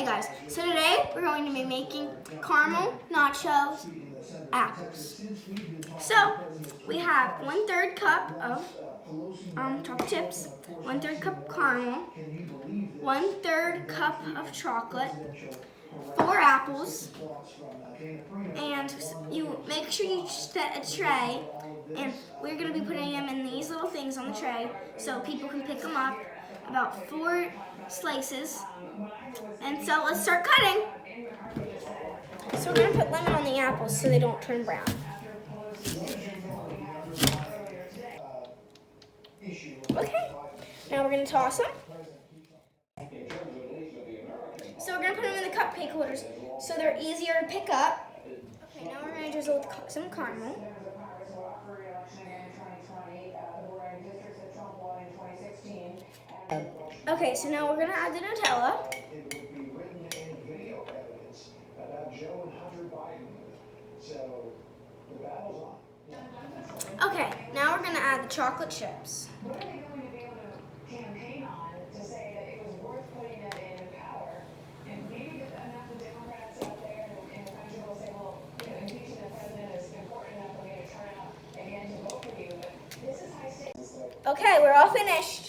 guys, so today we're going to be making caramel nachos apples. So we have 1/3 cup of chocolate chips, 1/3 cup caramel, 1/3 cup of chocolate, 4 apples, and you make sure you set a tray, and we're going to be putting them in these little things on the tray so people can pick them up, about 4 slices. And so let's start cutting. So we're going to put lemon on the apples so they don't turn brown. Okay, now we're going to toss them. So we're going to put them in the cupcake holders so they're easier to pick up. Okay, now we're going to drizzle with some caramel. Okay, so now we're going to add the Nutella. Okay, now we're going to add the chocolate chips. Okay, we're all finished.